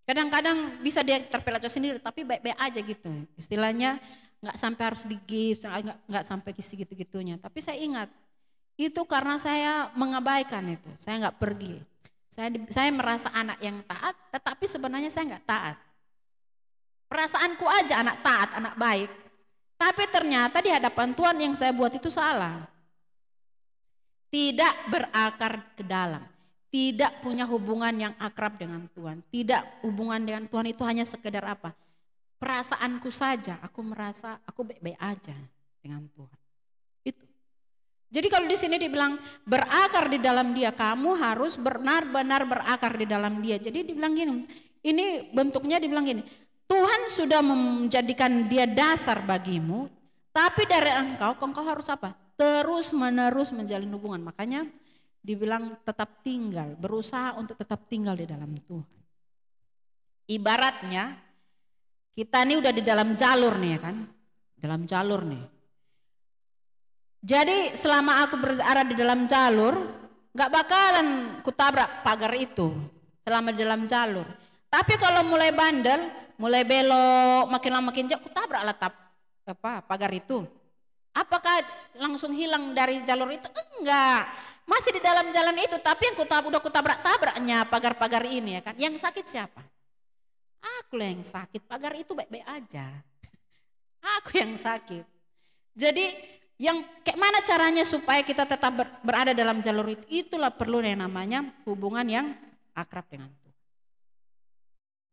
Kadang-kadang bisa dia terpelecok sendiri, tapi baik-baik aja gitu. Istilahnya gak sampai harus digips, gak sampai segitu-gitunya. Tapi saya ingat, itu karena saya mengabaikan itu, saya gak pergi. Saya merasa anak yang taat, tetapi sebenarnya saya nggak taat. Perasaanku aja anak taat, anak baik. Tapi ternyata di hadapan Tuhan yang saya buat itu salah. Tidak berakar ke dalam. Tidak punya hubungan yang akrab dengan Tuhan. Tidak hubungan dengan Tuhan itu hanya sekedar apa? Perasaanku saja, aku merasa aku baik-baik aja dengan Tuhan. Itu. Jadi kalau di sini dibilang berakar di dalam dia, kamu harus benar-benar berakar di dalam dia. Jadi dibilang gini, ini bentuknya dibilang gini, Tuhan sudah menjadikan dia dasar bagimu, tapi dari engkau harus apa? Terus menerus menjalin hubungan. Makanya dibilang tetap tinggal, berusaha untuk tetap tinggal di dalam Tuhan. Ibaratnya kita ini udah di dalam jalur nih ya kan, dalam jalur nih. Jadi selama aku berada di dalam jalur, gak bakalan kutabrak pagar itu selama di dalam jalur. Tapi kalau mulai bandel, mulai belok, makin lama makin jauh, kutabrak lah pagar itu. Apakah langsung hilang dari jalur itu? Enggak, masih di dalam jalan itu. Tapi yang udah kutabrak-tabraknya pagar-pagar ini ya kan. Yang sakit siapa? Aku lah yang sakit, pagar itu baik-baik aja. Aku yang sakit. Jadi yang kayak mana caranya supaya kita tetap berada dalam jalur itu, itulah perlu yang namanya hubungan yang akrab dengan Tuhan.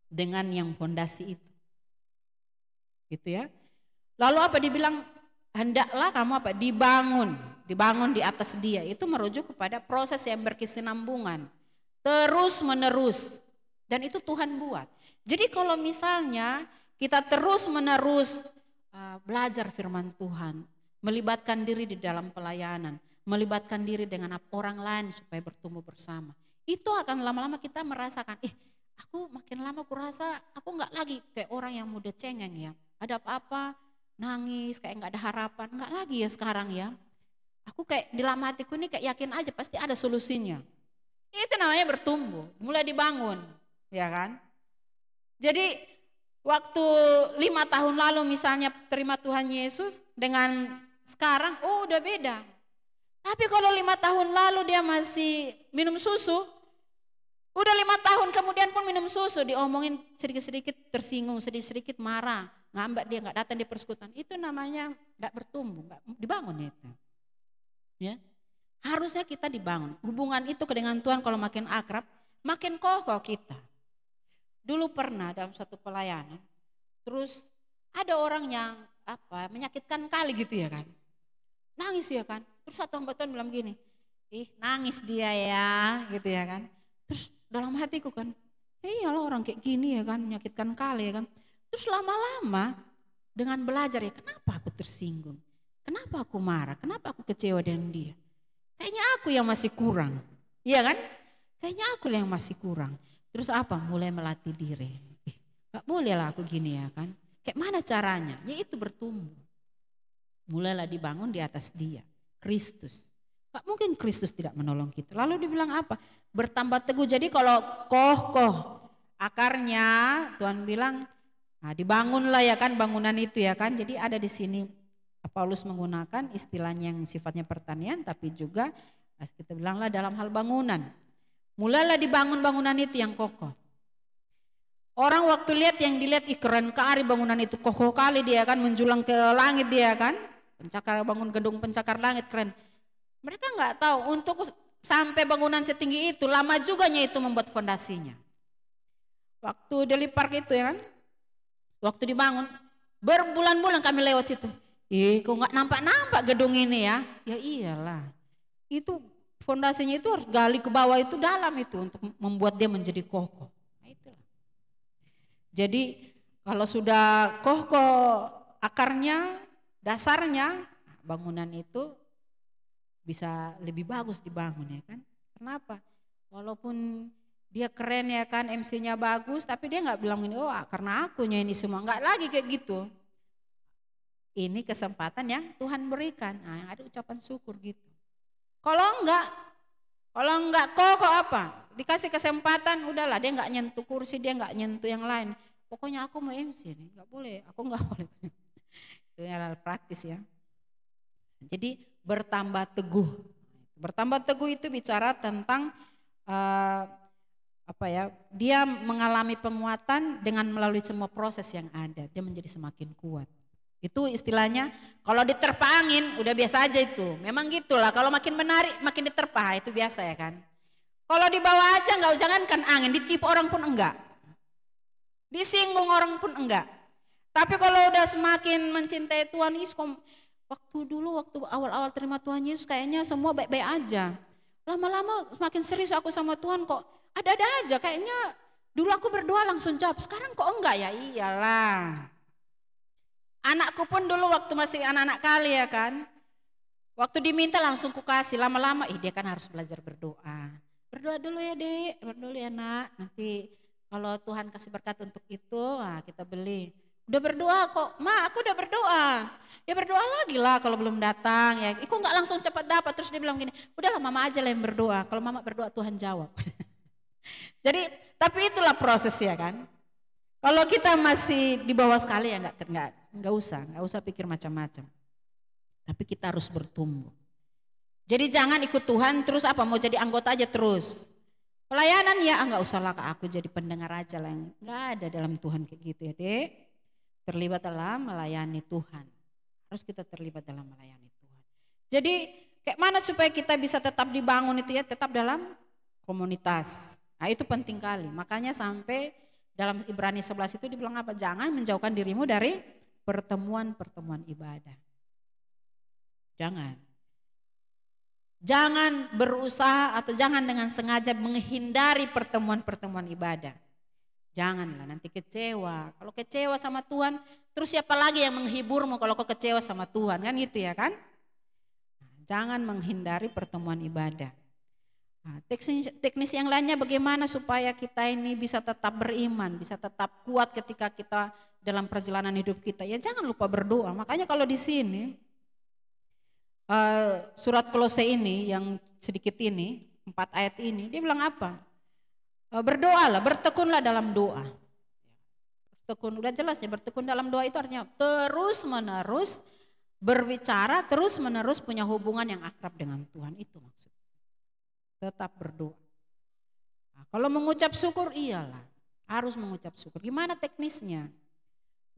Dengan yang fondasi itu. Gitu ya. Lalu apa dibilang, hendaklah kamu apa? Dibangun di atas dia. Itu merujuk kepada proses yang berkesinambungan. Terus menerus. Dan itu Tuhan buat. Jadi kalau misalnya kita terus menerus belajar firman Tuhan, melibatkan diri di dalam pelayanan, melibatkan diri dengan orang lain supaya bertumbuh bersama. Itu akan lama-lama kita merasakan, aku makin lama kurasa aku nggak lagi kayak orang yang muda cengeng ya. Ada apa-apa nangis kayak nggak ada harapan, nggak lagi ya sekarang ya. Aku kayak di dalam hatiku ini kayak yakin aja pasti ada solusinya. Itu namanya bertumbuh, mulai dibangun, ya kan? Jadi waktu 5 tahun lalu misalnya terima Tuhan Yesus dengan sekarang, udah beda. Tapi kalau 5 tahun lalu dia masih minum susu, udah 5 tahun kemudian pun minum susu, diomongin sedikit-sedikit tersinggung, sedikit-sedikit marah, ngambek dia nggak datang di persekutuan, itu namanya nggak bertumbuh, nggak dibangun itu. Ya, harusnya kita dibangun. Hubungan itu dengan Tuhan kalau makin akrab, makin kokoh kita. Dulu pernah dalam satu pelayanan, terus ada orang yang menyakitkan kali gitu ya kan. Nangis ya kan. Terus satu hamba Tuhan bilang gini, nangis dia ya gitu ya kan. Terus dalam hatiku kan, iyalah orang kayak gini ya kan, menyakitkan kali ya kan. Terus lama-lama dengan belajar ya, kenapa aku tersinggung? Kenapa aku marah? Kenapa aku kecewa dengan dia? Kayaknya aku yang masih kurang. Iya kan? Kayaknya aku yang masih kurang. Terus apa? Mulai melatih diri. Gak boleh lah aku gini ya kan. Kayak mana caranya? Ya itu bertumbuh. Mulailah dibangun di atas dia. Kristus. Gak mungkin Kristus tidak menolong kita. Lalu dibilang apa? Bertambah teguh. Jadi kalau kokoh akarnya Tuhan bilang, nah dibangunlah ya kan bangunan itu ya kan. Jadi ada di sini Paulus menggunakan istilahnya yang sifatnya pertanian tapi juga kita bilanglah dalam hal bangunan. Mulailah dibangun bangunan itu yang kokoh. Orang waktu lihat yang dilihat keren kali bangunan itu kokoh kali dia kan menjulang ke langit dia kan. Pencakar bangun gedung pencakar langit keren. Mereka nggak tahu untuk sampai bangunan setinggi itu lama juganya itu membuat fondasinya. Waktu Deli Park itu ya kan. Waktu dibangun berbulan-bulan kami lewat situ. Kok nggak nampak-nampak gedung ini ya? Ya iyalah, itu fondasinya itu harus gali ke bawah itu dalam itu untuk membuat dia menjadi kokoh. Nah, itulah. Jadi kalau sudah kokoh akarnya, dasarnya, bangunan itu bisa lebih bagus dibangun ya kan? Kenapa? Walaupun dia keren ya kan, MC-nya bagus, tapi dia nggak bilang ini, oh karena akunya ini semua, nggak lagi kayak gitu. Ini kesempatan yang Tuhan berikan. Nah, ada ucapan syukur gitu. Kalau enggak kokoh apa? Dikasih kesempatan, udahlah dia enggak nyentuh kursi, dia enggak nyentuh yang lain. Pokoknya aku mau MC nih, enggak boleh, aku enggak boleh. Itu hal praktis ya. Jadi bertambah teguh. Bertambah teguh itu bicara tentang dia mengalami penguatan dengan melalui semua proses yang ada. Dia menjadi semakin kuat. Itu istilahnya kalau diterpa angin udah biasa aja itu. Memang gitulah kalau makin menarik makin diterpa itu biasa ya kan. Kalau di bawah aja enggak, jangankan angin, ditipu orang pun enggak. Disinggung orang pun enggak. Tapi kalau udah semakin mencintai Tuhan Yesus, waktu awal-awal terima Tuhan Yesus kayaknya semua baik-baik aja. Lama-lama semakin serius aku sama Tuhan kok ada-ada aja, kayaknya dulu aku berdoa langsung jawab, sekarang kok enggak ya? Iyalah. Anakku pun dulu waktu masih anak-anak kali ya kan. Waktu diminta langsung ku kasih, lama-lama dia kan harus belajar berdoa. Berdoa dulu ya Dek, berdoa dulu ya nak. Nanti kalau Tuhan kasih berkat untuk itu, kita beli. Udah berdoa kok, Ma aku udah berdoa. Ya berdoa lagi lah kalau belum datang ya. Kok nggak langsung cepat dapat, terus dia bilang gini, udahlah Mama aja lah yang berdoa. Kalau Mama berdoa Tuhan jawab. Jadi tapi itulah proses ya kan. Kalau kita masih di bawah sekali ya nggak usah pikir macam-macam. Tapi kita harus bertumbuh. Jadi jangan ikut Tuhan terus mau jadi anggota aja terus. Pelayanan ya nggak usah lah aku jadi pendengar aja lah. Nggak ada dalam Tuhan kayak gitu ya Dek. Terlibat dalam melayani Tuhan. Harus kita terlibat dalam melayani Tuhan. Jadi kayak mana supaya kita bisa tetap dibangun itu ya, tetap dalam komunitas. Nah itu penting kali. Makanya sampai dalam Ibrani 11 itu dibilang apa? Jangan menjauhkan dirimu dari pertemuan-pertemuan ibadah. Jangan berusaha atau jangan dengan sengaja menghindari pertemuan-pertemuan ibadah. Janganlah nanti kecewa. Kalau kecewa sama Tuhan, terus siapa lagi yang menghiburmu kalau kau kecewa sama Tuhan? Kan gitu ya kan? Jangan menghindari pertemuan ibadah. Nah, teknis yang lainnya bagaimana supaya kita ini bisa tetap beriman, bisa tetap kuat ketika kita dalam perjalanan hidup kita. Ya jangan lupa berdoa. Makanya kalau di sini surat Kolose ini yang sedikit ini, 4 ayat ini, dia bilang apa? Berdoalah, bertekunlah dalam doa. Bertekun, udah jelas ya, bertekun dalam doa itu artinya terus menerus berbicara, terus menerus punya hubungan yang akrab dengan Tuhan, itu maksudnya. Tetap berdoa. Nah, kalau mengucap syukur iyalah, harus mengucap syukur. Gimana teknisnya?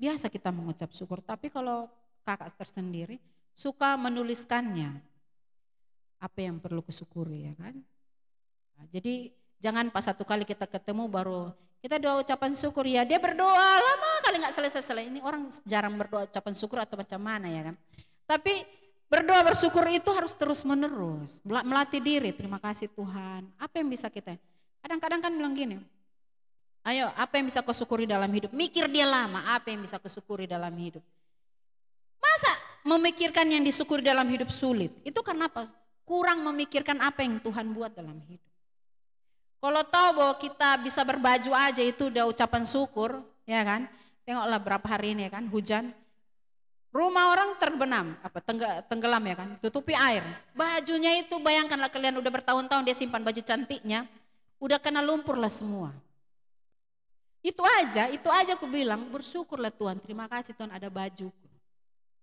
Biasa kita mengucap syukur, tapi kalau kakak tersendiri suka menuliskannya. Apa yang perlu kusyukuri ya kan? Nah, jadi jangan pas satu kali kita ketemu baru kita doa ucapan syukur ya. Dia berdoa lama kali nggak selesai-selesai. Ini orang jarang berdoa ucapan syukur atau macam mana ya kan? Tapi berdoa bersyukur itu harus terus menerus. Melatih diri, terima kasih Tuhan. Apa yang bisa kita? Kadang-kadang kan bilang gini, ayo apa yang bisa kau syukuri dalam hidup? Mikir dia lama, apa yang bisa kau syukuri dalam hidup? Masa memikirkan yang disyukuri dalam hidup sulit. Itu kenapa? Kurang memikirkan apa yang Tuhan buat dalam hidup. Kalau tahu bahwa kita bisa berbaju aja itu udah ucapan syukur, ya kan? Tengoklah berapa hari ini ya kan, hujan. Rumah orang terbenam, tenggelam ya kan, tutupi air. Bajunya itu bayangkanlah kalian udah bertahun-tahun dia simpan baju cantiknya, udah kena lumpur lah semua. Itu aja aku bilang bersyukurlah Tuhan, terima kasih Tuhan ada baju.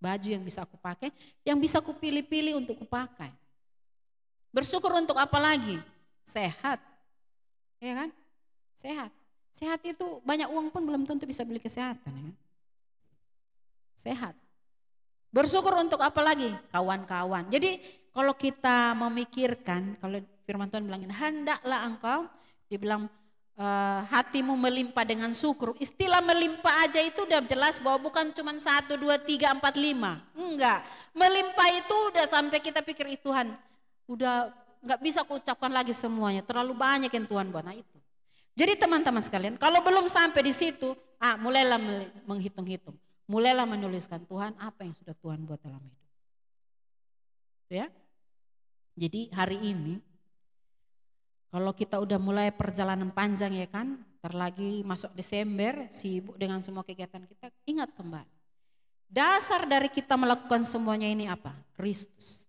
Baju yang bisa aku pakai, yang bisa aku pilih-pilih untuk aku pakai. Bersyukur untuk apa lagi? Sehat. Ya kan? Sehat. Sehat itu banyak uang pun belum tentu bisa beli kesehatan. Ya kan? Sehat. Bersyukur untuk apa lagi? Kawan-kawan. Jadi kalau kita memikirkan, kalau firman Tuhan bilangin, hendaklah engkau, dibilang hatimu melimpah dengan syukur. Istilah melimpah aja itu udah jelas bahwa bukan cuma 1, 2, 3, 4, 5. Enggak. Melimpah itu udah sampai kita pikir Tuhan, udah nggak bisa aku ucapkan lagi semuanya. Terlalu banyak yang Tuhan buat. Nah itu. Jadi teman-teman sekalian, kalau belum sampai di situ, mulailah menghitung-hitung. Mulailah menuliskan Tuhan apa yang sudah Tuhan buat dalam hidup. Ya. Jadi hari ini kalau kita udah mulai perjalanan panjang ya kan, terlagi masuk Desember, sibuk dengan semua kegiatan kita, ingat kembali. Dasar dari kita melakukan semuanya ini apa? Kristus.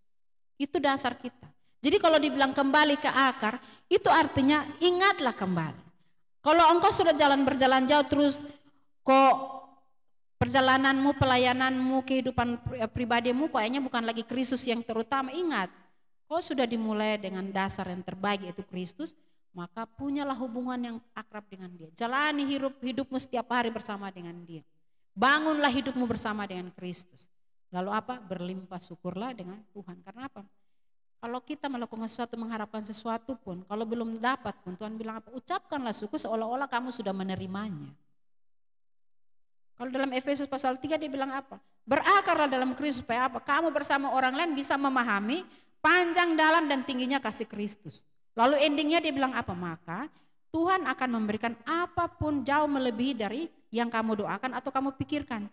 Itu dasar kita. Jadi kalau dibilang kembali ke akar, itu artinya ingatlah kembali. Kalau engkau sudah berjalan jauh terus kok perjalananmu, pelayananmu, kehidupan pribadimu kayaknya bukan lagi Kristus yang terutama, ingat. Kau sudah dimulai dengan dasar yang terbaik yaitu Kristus, maka punyalah hubungan yang akrab dengan Dia. Jalani hidupmu setiap hari bersama dengan Dia. Bangunlah hidupmu bersama dengan Kristus. Lalu apa? Berlimpah syukurlah dengan Tuhan. Karena apa? Kalau kita melakukan sesuatu, mengharapkan sesuatu pun, kalau belum dapat pun, Tuhan bilang apa? Ucapkanlah syukur seolah-olah kamu sudah menerimanya. Kalau dalam Efesus pasal 3 dia bilang apa? Berakarlah dalam Kristus supaya apa? Kamu bersama orang lain bisa memahami panjang, dalam, dan tingginya kasih Kristus. Lalu endingnya dia bilang apa? Maka Tuhan akan memberikan apapun jauh melebihi dari yang kamu doakan atau kamu pikirkan.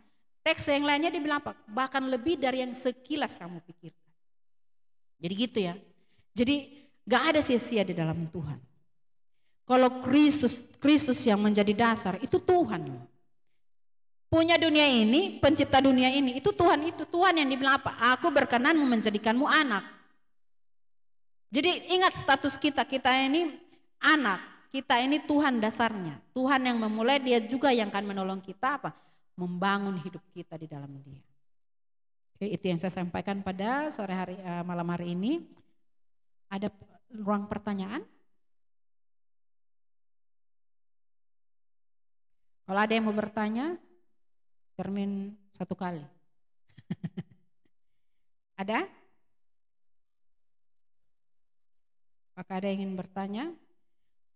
Teks yang lainnya dia bilang apa? Bahkan lebih dari yang sekilas kamu pikirkan. Jadi gitu ya. Jadi gak ada sia-sia di dalam Tuhan. Kalau Kristus yang menjadi dasar, itu Tuhan. Punya dunia ini, pencipta dunia ini, itu Tuhan yang dibilang apa? Aku berkenan menjadikanmu anak. Jadi ingat status kita ini anak, kita ini Tuhan dasarnya. Tuhan yang memulai, Dia juga yang akan menolong kita apa? Membangun hidup kita di dalam Dia. Oke, itu yang saya sampaikan pada malam hari ini. Ada ruang pertanyaan? Kalau ada yang mau bertanya, termin 1 kali. Ada? Apakah ada yang ingin bertanya?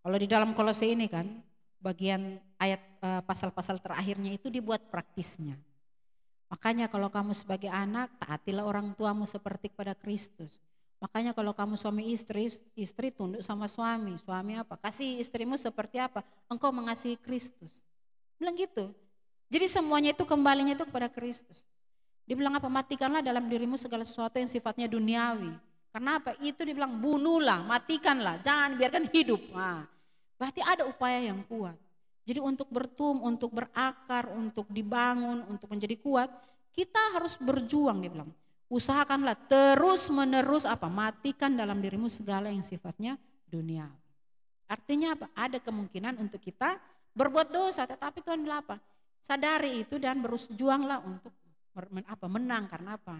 Kalau di dalam Kolose ini kan, bagian ayat pasal-pasal terakhirnya itu dibuat praktisnya. Makanya kalau kamu sebagai anak, taatilah orang tuamu seperti kepada Kristus. Makanya kalau kamu suami istri tunduk sama suami. Suami apa? Kasih istrimu seperti apa? Engkau mengasihi Kristus. Bilang gitu. Jadi semuanya itu kembalinya itu kepada Kristus. Dibilang apa? Matikanlah dalam dirimu segala sesuatu yang sifatnya duniawi. Karena apa? Itu dibilang bunuhlah, matikanlah, jangan biarkan hidup. Nah, berarti ada upaya yang kuat. Jadi untuk bertumbuh, untuk berakar, untuk dibangun, untuk menjadi kuat, kita harus berjuang dia bilang. Usahakanlah terus menerus apa? Matikan dalam dirimu segala yang sifatnya dunia. Artinya apa? Ada kemungkinan untuk kita berbuat dosa, tetapi Tuhan bilang apa? Sadari itu dan berjuanglah untuk menang. Karena apa?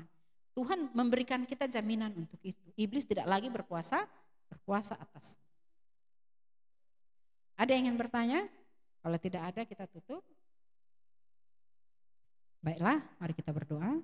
Tuhan memberikan kita jaminan untuk itu. Iblis tidak lagi berkuasa atas. Ada yang ingin bertanya? Kalau tidak ada kita tutup. Baiklah, mari kita berdoa.